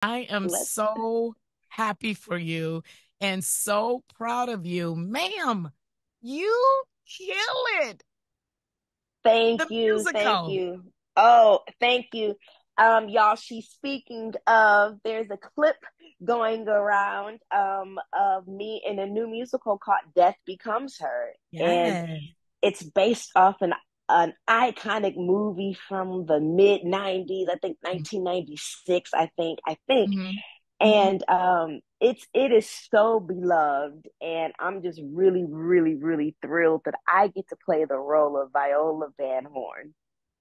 I am Let's so happy for you and so proud of you. Ma'am, you kill it. thank The you, thank musical. you. Oh, thank you. Y'all, she's speaking of there's a clip going around of me in a new musical called Death Becomes Her. And Yes. it's based off an iconic movie from the mid 90s, I think 1996, I think. Hmm. Hmm. And it is so beloved, and I'm just really, really, really thrilled that I get to play the role of Viola Van Horn.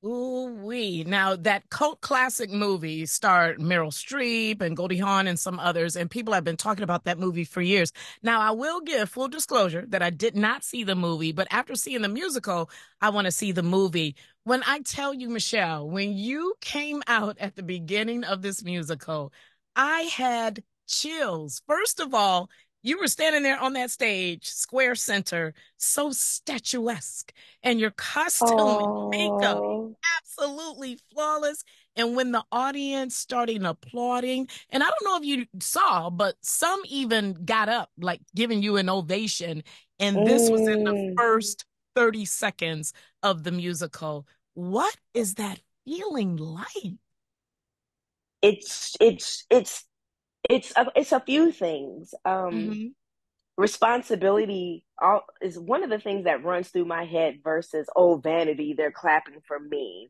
Ooh wee. Now that cult classic movie starred Meryl Streep and Goldie Hawn and some others, and people have been talking about that movie for years. Now I will give full disclosure that I did not see the movie, but after seeing the musical, I want to see the movie. When I tell you, Michelle, when you came out at the beginning of this musical, I had chills. First of all, you were standing there on that stage, square center, so statuesque, and your costume and makeup Oh, absolutely flawless. And when the audience started applauding, and I don't know if you saw, but some even got up, like giving you an ovation. And this was in the mm, first 30 seconds of the musical. What is that feeling like? it's it's it's it's a few things. Hmm. Responsibility is one of the things that runs through my head versus vanity. They're clapping for me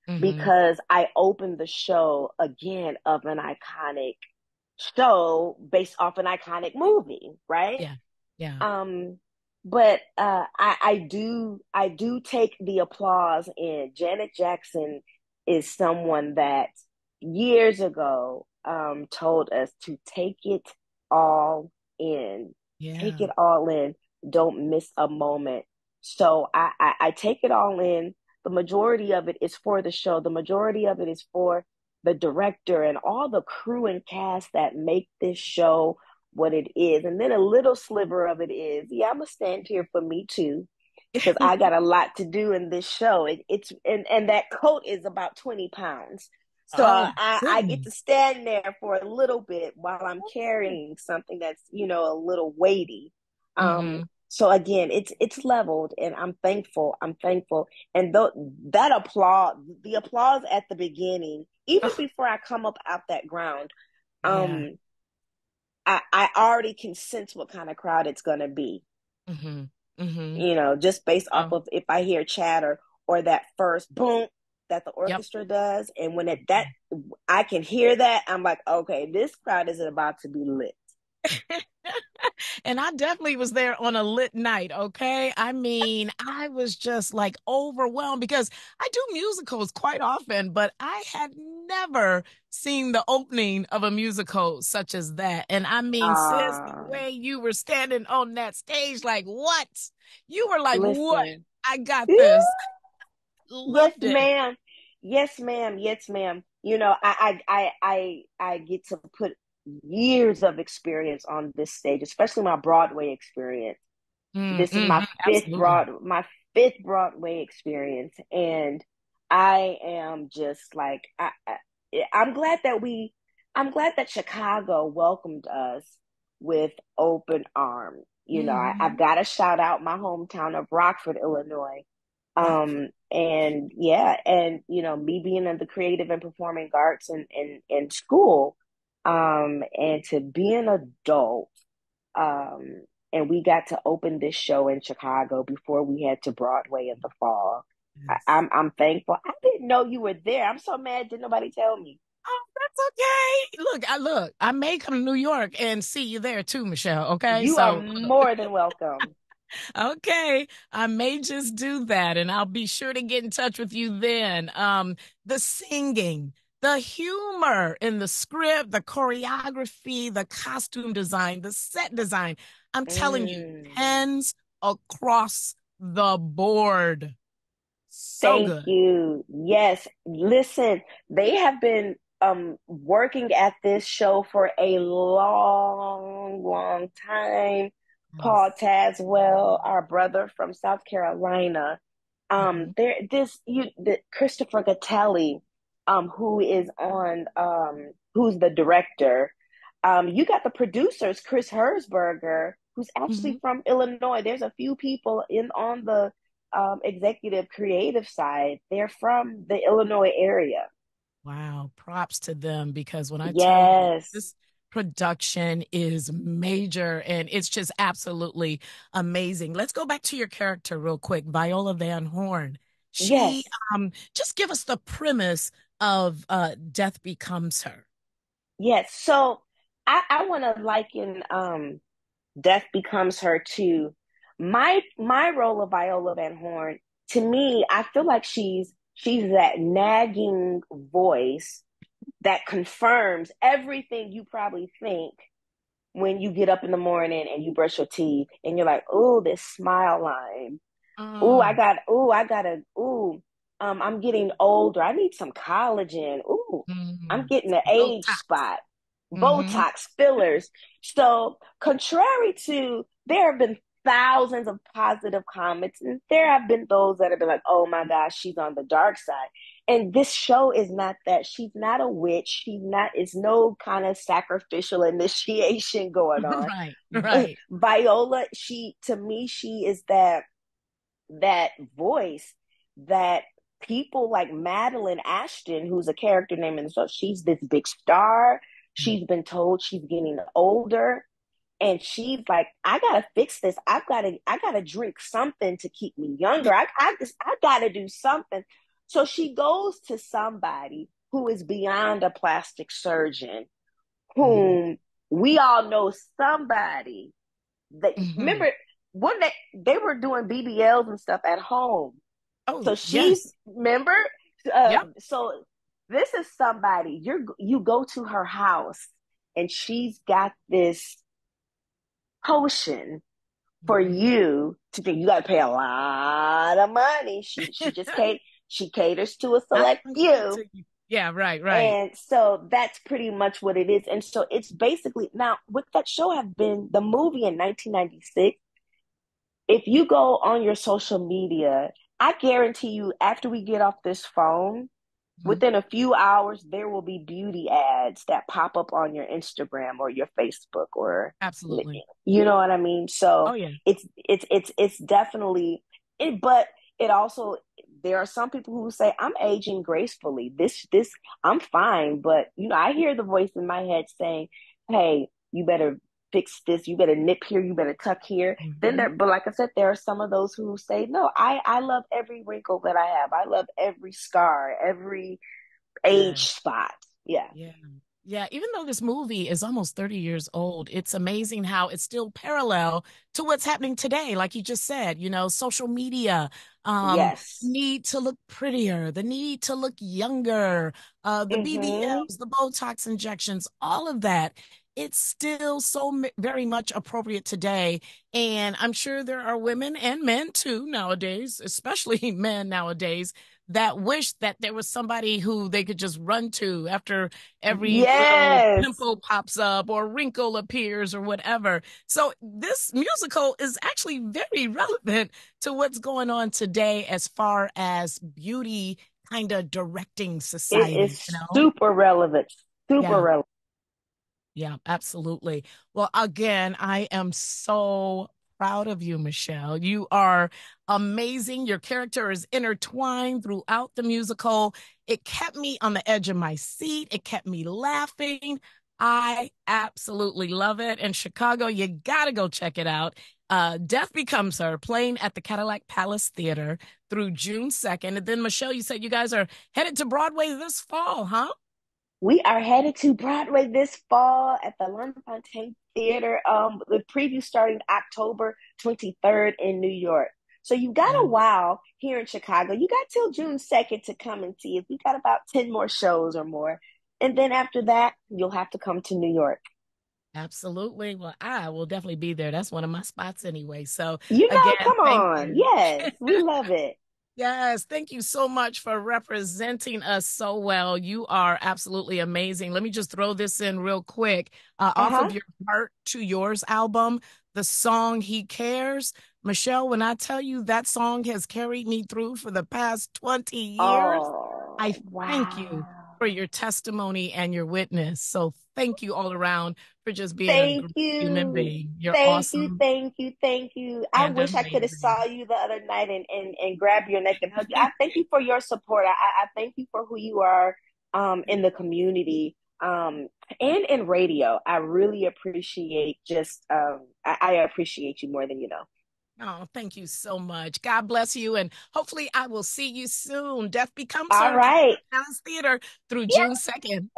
Hmm. because I opened the show again of an iconic show based off an iconic movie, right? Yeah. Yeah. Um, but I do take the applause in. Janet Jackson is someone that years ago told us to take it all in. Take Yeah. it all in. Don't miss a moment. So I take it all in. The majority of it is for the show. The majority of it is for the director and all the crew and cast that make this show what it is. And then a little sliver of it is, yeah, I'm gonna stand here for me too, because I got a lot to do in this show. It's and that coat is about 20 pounds. So Oh, I get to goodness. stand there for a little bit while I'm carrying something that's, a little weighty. Hmm. So again, it's leveled, and I'm thankful. I'm thankful. And that applause, the applause at the beginning, even Oh, before I come up out that ground, yeah. um, I already can sense what kind of crowd it's gonna be, Hmm. Hmm. just based off Oh, of if I hear chatter or that first boom that the yep. orchestra does. And when that I can hear that, I'm like, okay, this crowd is about to be lit. And I definitely was there on a lit night, okay? I mean, I was just like overwhelmed because I do musicals quite often, but I had never seen the opening of a musical such as that. And I mean, sis, the Ah, way you were standing on that stage, like, what? You were like, what? listen. I got this. Yes, Loved it. ma'am. Yes, ma'am. Yes, ma'am. I get to put years of experience on this stage, especially my Broadway experience. This is Hmm. Absolutely. My fifth Broadway experience, and I am just like I'm glad that I'm glad that Chicago welcomed us with open arms. I've Hmm. got to shout out my hometown of Rockford, Illinois. Rock. And yeah, and me being in the creative and performing arts in school, and to be an adult, and we got to open this show in Chicago before we head to Broadway in the fall. Yes. I'm thankful. I didn't know you were there. I'm so mad. Didn't nobody tell me? Oh, that's okay. Look. I may come to New York and see you there too, Michelle. Okay, You are so more than welcome. okay, I may just do that, and I'll be sure to get in touch with you then. The singing, the humor in the script, the choreography, the costume design, the set design. I'm telling you, Mm. pens across the board. So Thank good. you. Yes. Listen, they have been working at this show for a long, long time. Paul Yes. Tazwell, our brother from South Carolina. Mhm. Christopher Gattelli, who is on who's the director. You got the producers, Chris Herzberger, who's actually Mhm. from Illinois. There's a few people in on the executive creative side. They're from the Illinois area. Wow, props to them because when I tell you Yes, this production is major and it's just absolutely amazing. Let's go back to your character real quick, Viola Van Horn. She yes, just give us the premise of Death Becomes Her. yes. So I want to liken Death Becomes Her to my role of Viola Van Horn. To me, I feel like she's that nagging voice that confirms everything you probably think when you get up in the morning and you brush your teeth and you're like, oh, this smile line. Oh, I gotta, I'm getting older. I need some collagen. I'm getting the age Botox. spot, Hmm. Botox fillers. So, contrary to, there have been thousands of positive comments, and there have been those that have been like, oh my gosh, she's on the dark side. And this show is not that. She's not a witch. She's not, it's no kind of sacrificial initiation going on. Right, right. Viola, she, to me, she is that voice that people like Madeline Ashton, who's a character name in the show, she's this big star. She's been told she's getting older. And she's like, I gotta fix this. I gotta drink something to keep me younger. I gotta do something. So she goes to somebody who is beyond a plastic surgeon, Mhm. whom we all know somebody that Mhm. remember when they were doing BBLs and stuff at home. So Oh, she's yes. remember. Yep. So this is somebody you go to her house and she's got this potion for Mhm. you to drink. You got to pay a lot of money. She just she caters to a Not select gonna give it few. to you. Yeah, right, right. And so that's pretty much what it is. And so it's basically now with that show have been the movie in 1996. If you go on your social media, I guarantee you, after we get off this phone, Mhm. within a few hours, there will be beauty ads that pop up on your Instagram or your Facebook or Absolutely. you know what I mean? Oh, So yeah. it's definitely it, but it also there are some people who say I'm aging gracefully. This I'm fine, but you know, I hear the voice in my head saying, "Hey, you better fix this. You better nip here. You better tuck here." Then there, Mhm. but like I said, there are some of those who say, "No, I love every wrinkle that I have. I love every scar, every age Yeah. spot." Yeah. Yeah. Yeah. Even though this movie is almost 30 years old, it's amazing how it's still parallel to what's happening today. Like you just said, social media, Yes. need to look prettier, the need to look younger, the Mm-hmm. BBLs, the Botox injections, all of that. It's still so very much appropriate today. And I'm sure there are women and men too nowadays, especially men nowadays, that wish that there was somebody who they could just run to after every little Yes. pimple pops up or wrinkle appears or whatever. So this musical is actually very relevant to what's going on today as far as beauty kind of directing It society, is super relevant. Super Yeah. relevant. Yeah, absolutely. Well, again, I am so proud of you, Michelle. You are amazing. Your character is intertwined throughout the musical. It kept me on the edge of my seat. It kept me laughing. I absolutely love it. And Chicago, you got to go check it out. Death Becomes Her, playing at the Cadillac Palace Theater through June 2nd. And then, Michelle, you said you guys are headed to Broadway this fall, huh? We are headed to Broadway this fall at the Fontaine Theater. The preview starting October 23rd in New York. So you've got Yeah. a while here in Chicago. You got till June 2nd to come and see us. We got about 10 more shows or more. And then after that, you'll have to come to New York. Absolutely. Well, I will definitely be there. That's one of my spots anyway. So, You know, again, come thank on. you. Yes, we love it. Yes, thank you so much for representing us so well. You are absolutely amazing. Let me just throw this in real quick. Off Uh-huh. of your Heart to Yours album, the song He Cares. Michelle, when I tell you that song has carried me through for the past 20 years, I Oh, thank you wow. for your testimony and your witness. So thank you all around for just being a Thank great human you. being. You're Thank you. awesome Thank you. Thank you. I and wish I could have amazing. saw you the other night and grab your neck and hug you. I thank you for your support. I thank you for who you are in the community and in radio. I really appreciate just I appreciate you more than you know. Oh, thank you so much. God bless you. And hopefully I will see you soon. Death Becomes All Her, right. Dallas Theater through June Yay! 2nd.